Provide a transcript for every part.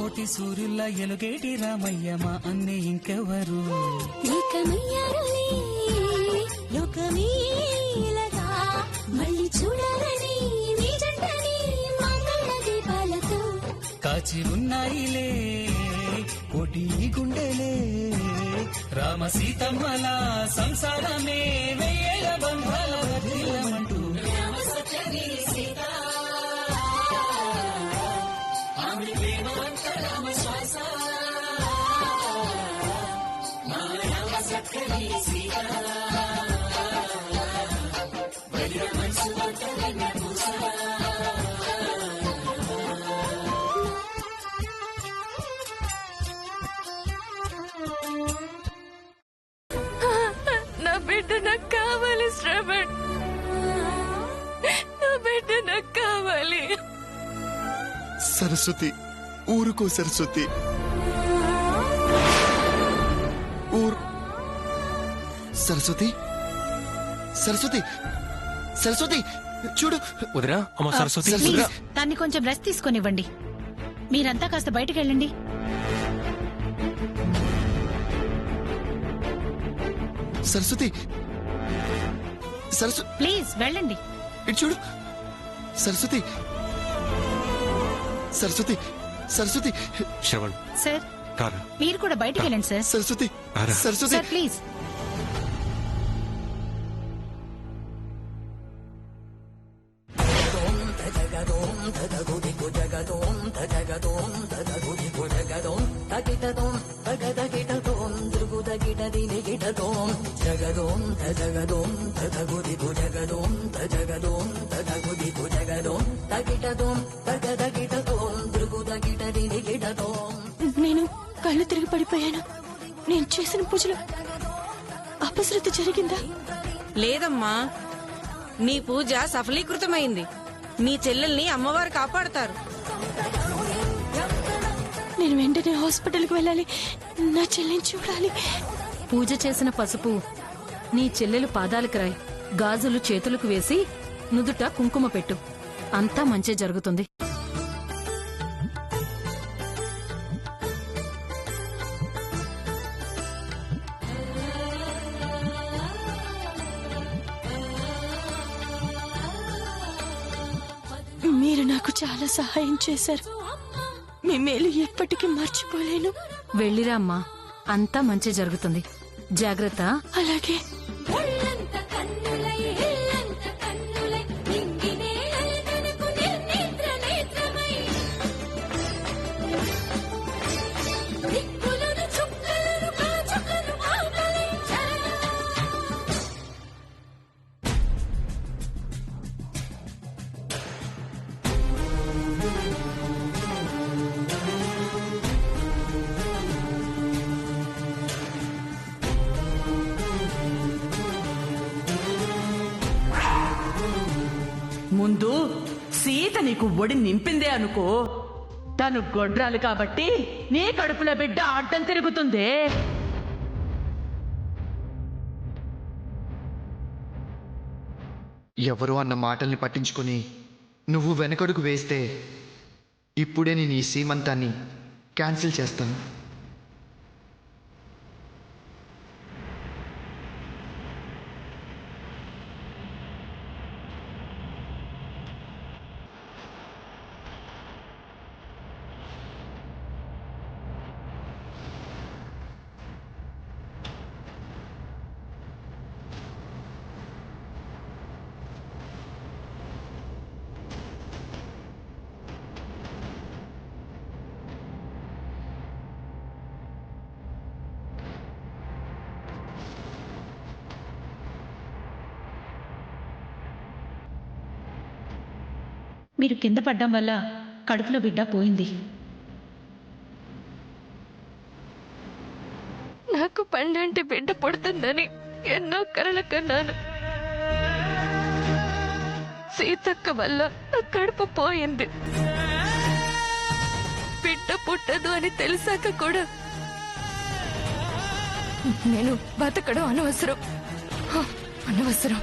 కోటి సూర్యుల ఎలుగేటి రామయ్య మా అన్నే ఇంకెవరు మళ్ళీ చూడాలని నీ జంటని మంగళ దీపాలతో కాచి ఉన్నాయిలే కోటి గుండెలే రామ సీతమ్మల సంసారమే వెయ్యేల బంధాల వర్ధిల్లమంటూ నా బిడ్డ నాకు కావాలి శ్రవణ్, నా బిడ్డ నాకు కావాలి. సరస్వతి ఊరుకో సరస్వతి. సరస్వతి సరస్వతి సరస్వతి చూడు. వదినా అమ్మ సరస్వతి, దాన్ని కొంచెం రెస్ట్ తీసుకొనివ్వండి. మీరంతా కాస్త బయటకు వెళ్ళండి. సరస్వతి ప్లీజ్ వెళ్ళండి. ఇటు చూడు. సరస్వతి సరస్వతి సరస్వతి. శ్రవణ్ సార్ రారా. మీరు కూడా బయటకు వెళ్ళండి sir. Saraswati Saraswati sir please. నేను కళ్ళు తిరిగి పడిపోయాను. నేను చేసిన పూజలో అపశృతి జరిగిందా? లేదమ్మా, నీ పూజ సఫలీకృతమైంది. నీ చెల్లెల్ని అమ్మవారు కాపాడతారు. నేను వెంటనే హాస్పిటల్కి వెళ్ళాలి. నా చెల్లిని చూడాలి. పూజ చేసిన పసుపు నీ చెల్లెలు పాదాలకు రాయి. గాజులు చేతులకు వేసి నుదుట కుంకుమ పెట్టు. అంతా మంచి జరుగుతుంది. మీరు నాకు చాలా సహాయం చేశారు. మీ మేలు ఎప్పటికీ మర్చిపోలేను. వెళ్ళిరా అమ్మా, అంతా మంచి జరుగుతుంది. జాగ్రత్త. అలాగే. ముందు సీత నీకు ఒడి నింపిందే అనుకో, తను గొడ్రాలు కాబట్టి నీ కడుపులో బిడ్డ అడ్డం తిరుగుతుందే. ఎవరు అన్న మాటల్ని పట్టించుకుని నువ్వు వెనకడుగు వేస్తే ఇప్పుడే నేను ఈ సీమంతాన్ని క్యాన్సిల్ చేస్తాను. మీరు కింద పడ్డం వల్ల కడుపులో బిడ్డ పోయింది. నాకు పండంటి బిడ్డ పుడుతుందని ఎన్నో కలలు కన్నాను. సీతక్క వల్ల నా కడుపు పోయింది. బిడ్డ పుట్టదు అని తెలిసాక కూడా నేను బతకడం అనవసరం. అనవసరం.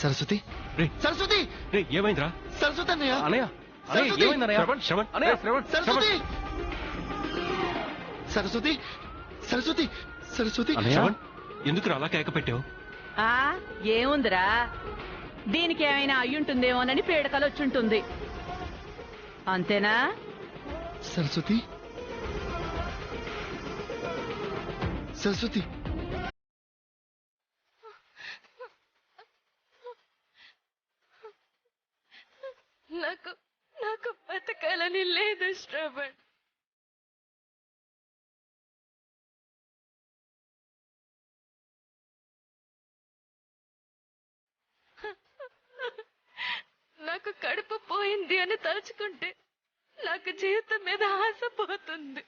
సరస్వతి రే సరస్వతి రే ఏమైందిరా సరస్వతి అన్నయ్య అనయ్య అన్నయ్య సరస్వతి! ఏమైంది అన్నయ్య శ్రవణ్ అన్నయ్య సరస్వతి సరస్వతి సరస్వతి సరస్వతి శ్రవణ్ ఎందుకు అలా కేక పెట్టావు ఆ ఏముందిరా దీనికి ఏమైనా అయ్యుంటుందేమోనని పీడకలు వచ్చుంటుంది అంతేనా? సరస్వతి సరస్వతి నాకు నాకు బతకాలని లేదు శ్రవణ్. నాకు కడుపు పోయింది అని తలుచుకుంటే నాకు జీవితం మీద ఆశ పోతుంది.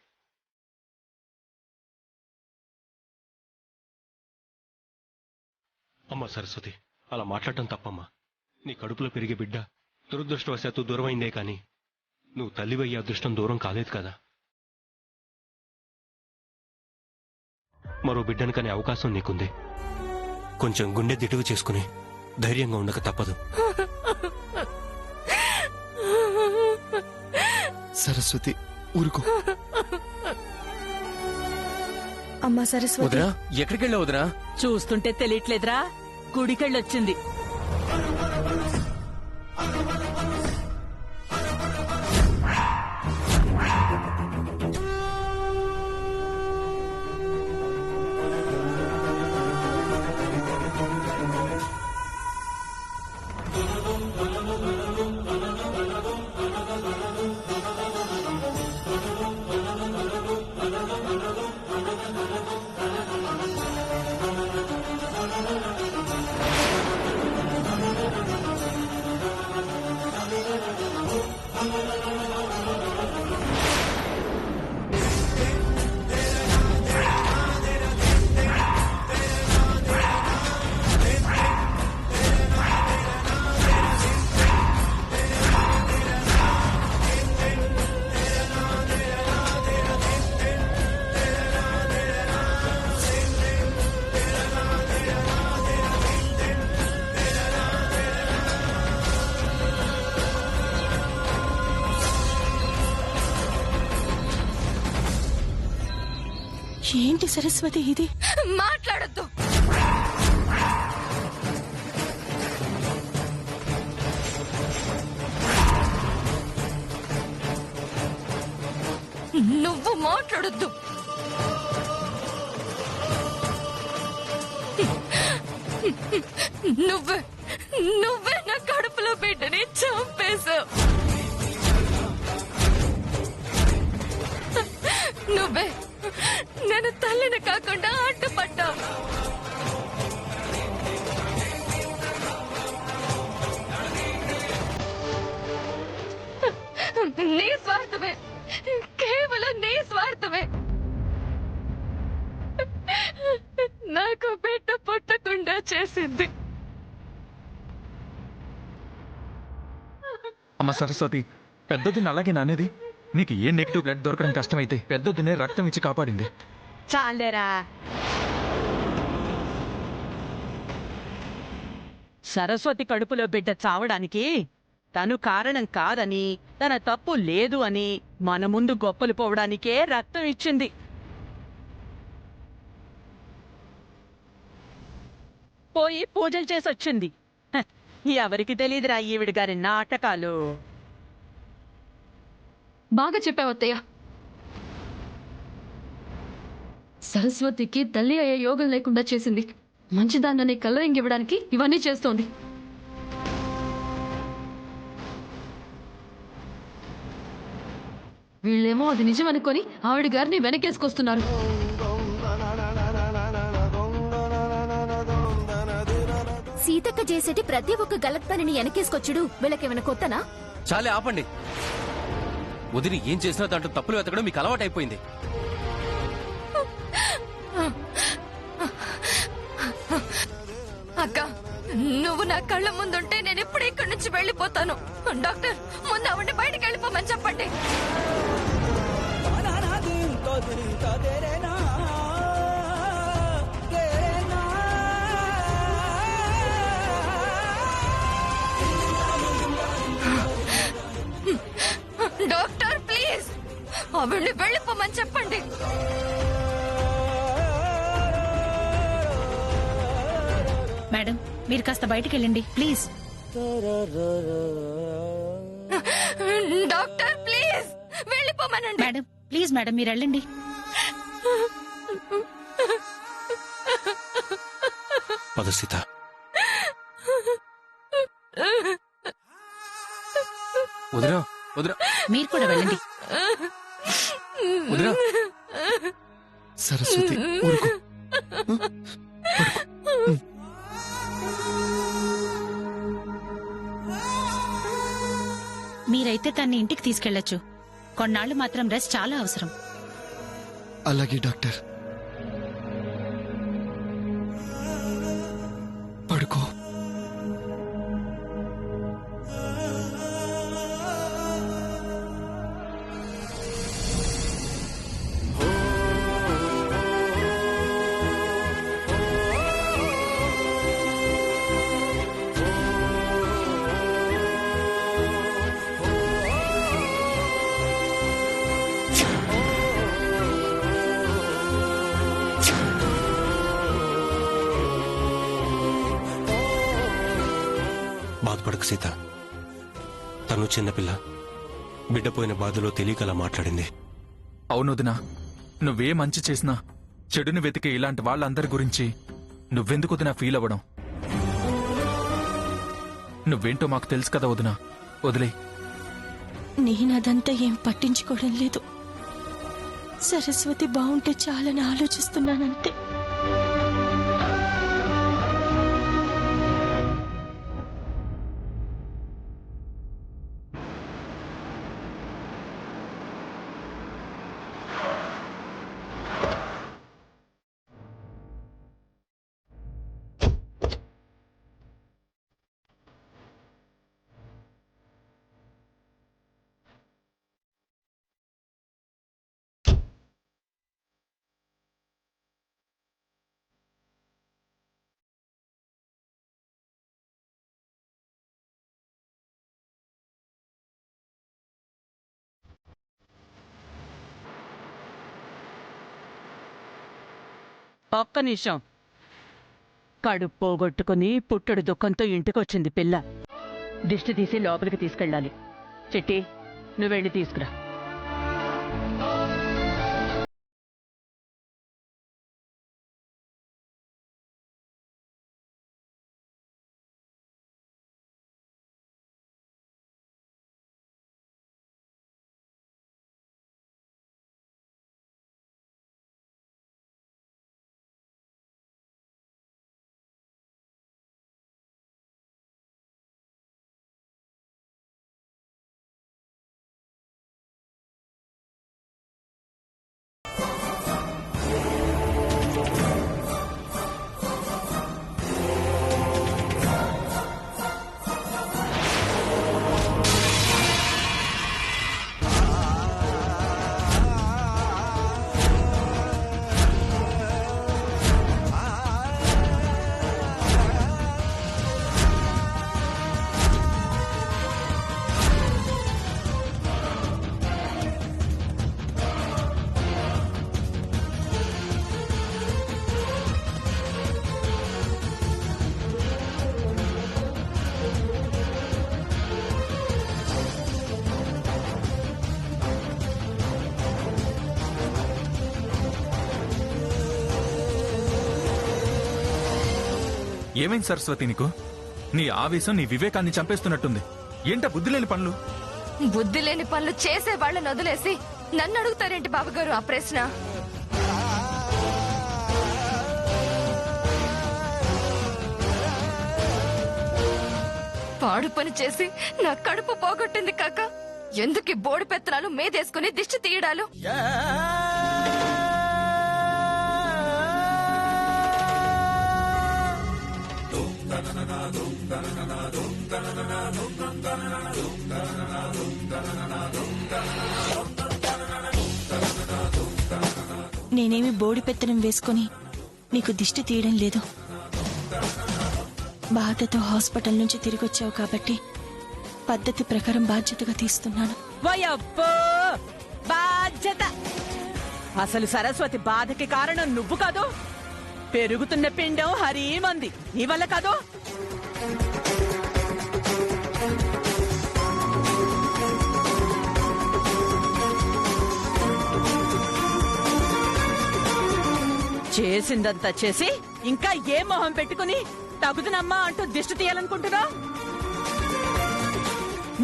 అమ్మా సరస్వతి అలా మాట్లాడటం తప్పమ్మా. నీ కడుపులో పెరిగే బిడ్డ దురదృష్టవశాత్తు దూరమైందే కాని నువ్వు తల్లివయ్యే అదృష్టం దూరం కాలేదు కదా. మరో బిడ్డను కనే అవకాశం నీకుంది. కొంచెం గుండె దిటువు చేసుకుని ధైర్యంగా ఉండక తప్పదు. సరస్వతి ఊరుకో. అమ్మా సరస్వతి, వదినా ఎక్కడికి వెళ్ళావు వదినా? చూస్తుంటే తెలియట్లేదురా గుడికెళ్ళొచ్చింది. ఏంటి సరస్వతి ఇది? మాట్లాడద్దు. నువ్వు మాట్లాడొద్దు. నువ్వే నువ్వే నా కడుపులో బిడ్డని చంపేశావు. నువ్వే నేను తల్లిని కాకుండా అడ్డుపడ్డావు. నీ స్వార్థమే, కేవలం నీ స్వార్థమే నాకు బిడ్డ పుట్టకుండా చేసింది. అమ్మ సరస్వతి, పెద్దదిని అలాగే నానేది. నీకు ఏ నెగిటివ్ బ్లడ్ దొరకడం కష్టమైతే పెద్దదినే రక్తం ఇచ్చి కాపాడింది. చాలేరా. సరస్వతి కడుపులో బిడ్డ చావడానికి తను కారణం కాదని, తన తప్పు లేదు అని మన ముందు గొప్పలు పోవడానికే రక్తం ఇచ్చింది. పోయి పూజలు చేసొచ్చింది. హ, ఎవరికి తెలీదురా ఈవిడ గారి నాటకాలు. బాగా చెప్పావత్తయ్య. సరస్వతికి తల్లి అయ్యే యోగం లేకుండా చేసింది. మంచిదాన్నని కలరింగ్ ఇవ్వడానికి ఇవన్నీ చేస్తోంది. వీళ్ళేమో అది నిజం అనుకొని ఆవిడ గారిని వెనకేసుకొస్తున్నారు. సీతక్క చేసేటి ప్రతి ఒక్క గలత్ పనిని వెనకేసుకొచ్చుడు వీళ్ళకేమైనా కొత్తనా? చాలే ఆపండి. వదిలి ఏం చేసినా దాంట్లో తప్పులు వెతకడం మీకు అలవాటైపోయింది. అక్క, నువ్వు నా కళ్ళ ముందుంటే నేను ఎప్పుడు ఇక్కడి నుంచి వెళ్ళిపోతాను. డాక్టర్, ముందు ఆవిడ బయటకు వెళ్ళిపోమని చెప్పండి. ఆవిడ్ని వెళ్ళిపోమని చెప్పండి. మేడం మీరు కాస్త బయటికి వెళ్ళండి ప్లీజ్. డాక్టర్ ప్లీజ్ వెళ్ళిపోమనండి. మేడం ప్లీజ్ మేడం మీరు వెళ్ళండి. పద సీత. వదిరా వదిరా మీరు కూడా వెళ్ళండి. వదిరా. సరస్వతి ఊరుకో. మీరైతే తన్ని ఇంటికి తీసుకెళ్లొచ్చు. కొన్నాళ్లు మాత్రం రెస్ట్ చాలా అవసరం. అలాగే డాక్టర్. పడుకో. బాధపడకు సీత. తను చిన్నపిల్ల, బిడ్డ పోయిన బాధలో తెలియకలా మాట్లాడింది. అవునొదినా, నువ్వే మంచి చేసినా చెడుని వెతికే ఇలాంటి వాళ్ళందరి గురించి నువ్వెందుకు వదినా ఫీల్ అవ్వడం? నువ్వేంటో మాకు తెలుసు కదా వదినా, వదిలే. నేనదంతా ఏం పట్టించుకోవడం లేదు. సరస్వతి బాగుంటే చాలని ఆలోచిస్తున్నానంతే. ఒక్క నిమిషం. కడుపు పోగొట్టుకుని పుట్టడు దుఃఖంతో ఇంటికొచ్చింది పిల్ల. దిష్టి తీసి లోపలికి తీసుకెళ్ళాలి. చిట్టి నువ్వు వెళ్ళి తీసుకురా. ఏమైంది సరస్వతి నీకు? నీ ఆవేశం నీ వివేకాన్ని చంపేస్తున్నట్టుంది. ఏంటా బుద్ధి లేని పనులు? బుద్ధి లేని పనులు చేసే వాళ్ళని వదిలేసి నన్ను అడుగుతారేంటి బాబుగారు ఆ ప్రశ్న? పాడు పని చేసి నా కడుపు పోగొట్టింది కాక ఎందుకు ఈ బోడి పెత్తనాలు మేదేసుకుని దిష్టి తీయడాలు? నేనేమి బోడి పెత్తనం వేసుకుని నీకు దిష్టి తీయడం లేదు. బాధతో హాస్పిటల్ నుంచి తిరిగొచ్చావు కాబట్టి పద్ధతి ప్రకారం బాధ్యతగా తీస్తున్నాను. వయబ్బో, బాధ్యత బాధ్యత. అసలు సరస్వతి బాధకి కారణం నువ్వు కాదు. పెరుగుతున్న పిండం హరీమంది నీ వల్ల కాదు. చేసిందంతా చేసి ఇంకా ఏ మొహం పెట్టుకుని తగుదునమ్మా అంటూ దిష్టి తీయాలనుకుంటున్నావు?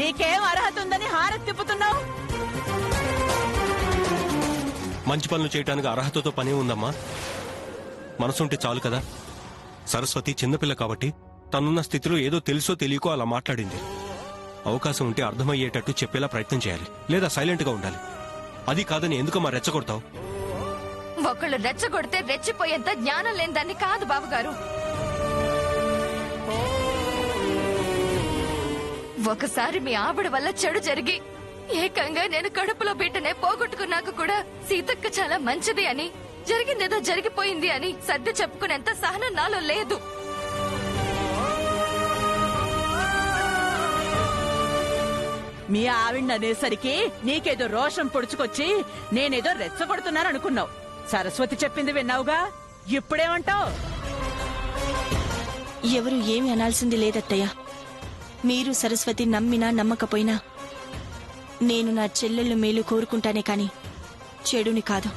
నీకేం అర్హత ఉందని హారతి తిప్పుతున్నావు? మంచి పనులు చేయడానికి అర్హతతో పని ఉందమ్మా. మనసుంటే చాలు కదా. సరస్వతి చిన్నపిల్ల కాబట్టి తనున్న స్థితిలో ఏదో తెలుసో తెలియకో అలా మాట్లాడింది. అవకాశం ఉంటే అర్థమయ్యేటట్టు చెప్పేలా ప్రయత్నం చేయాలి, లేదా సైలెంట్ గా ఉండాలి. అది కాదని ఎందుకమ్మా రెచ్చగొడతావు? ఒకళ్ళు రెచ్చగొడితే రెచ్చిపోయేంత జ్ఞానం లేని దాన్ని కాదు బాబుగారు. ఒకసారి మీ ఆవిడ వల్ల చెడు జరిగి ఏకంగా నేను కడుపులో బిడ్డనే పోగొట్టుకున్నాక కూడా సీతక్క చాలా మంచిది అని, జరిగిందేదో జరిగిపోయింది అని సర్ది చెప్పుకునేంత సహనం నాలో లేదు. మీ ఆవిడ అనేసరికి నీకేదో రోషం పొడుచుకొచ్చి నేనేదో రెచ్చగొడుతున్నాననుకున్నావు. సరస్వతి చెప్పింది విన్నావుగా, ఇప్పుడేమంటావు? ఎవరు ఏమి అనాల్సింది లేదత్తయ్య. మీరు సరస్వతి నమ్మినా నమ్మకపోయినా నేను నా చెల్లెళ్ళు మేలు కోరుకుంటానే కాని చెడుని కాదు.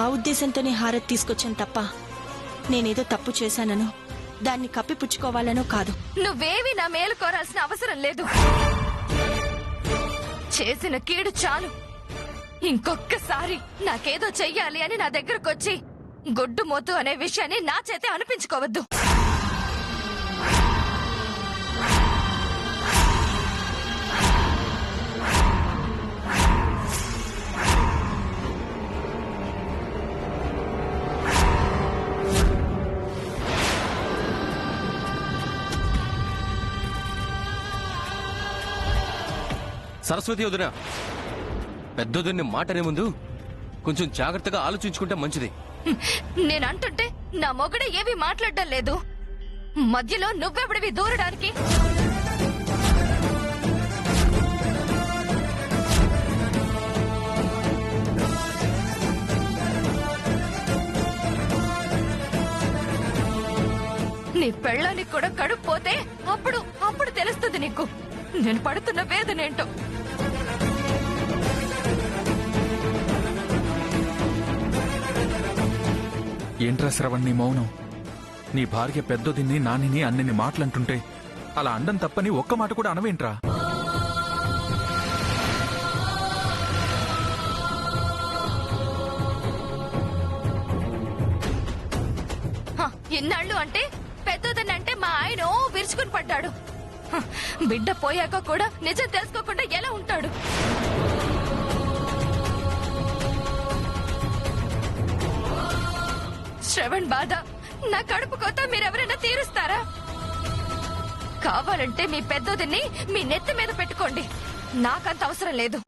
ఆ ఉద్దేశంతోనే హారతి తీసుకొచ్చాను తప్ప నేనేదో తప్పు చేశాననో దాన్ని కప్పిపుచ్చుకోవాలనో కాదు. నువ్వేవి నా మేలు కోరాల్సిన అవసరం లేదు. చేసిన కీడు చాలు. ఇంకొక్కసారి నాకేదో చెయ్యాలి అని నా దగ్గరకొచ్చి గుడ్డు మోతు అనే విషయాన్ని నా చేతే అనిపించుకోవద్దు. సరస్వతి వదిన, పెద్దొదిన్ని మాటనే ముందు కొంచెం జాగ్రత్తగా ఆలోచించుకుంటే మంచిది. నేనంటుంటే నా మొగుడే ఏవి మాట్లాడడం లేదు. మధ్యలో నువ్వెవడివి దూరడానికి? నీ పెళ్ళానికి కూడా కడుపు పోతే అప్పుడు తెలుస్తుంది నీకు నేను పడుతున్న వేదనేంటో. ఏంట్రా శ్రవణ్ నీ మౌనం? నీ భార్య పెద్దదిన్ని నానిని అన్నిని మాటలంటుంటే అలా అండం తప్పని ఒక్క మాట కూడా అనవేంట్రా? ఇన్నాళ్ళు అంటే పెద్దదనంటే మా ఆయన విరుచుకుని పడ్డాడు. బిడ్డ పోయాక కూడా నిజం తెలుసుకోకుండా ఎలా ఉంటాడు? శ్రవణ్ బాధ నా కడుపు కోత మీరెవరైనా తీరుస్తారా? కావాలంటే మీ పెద్దోదిని మీ నెత్తి మీద పెట్టుకోండి, నాకంత అవసరం లేదు.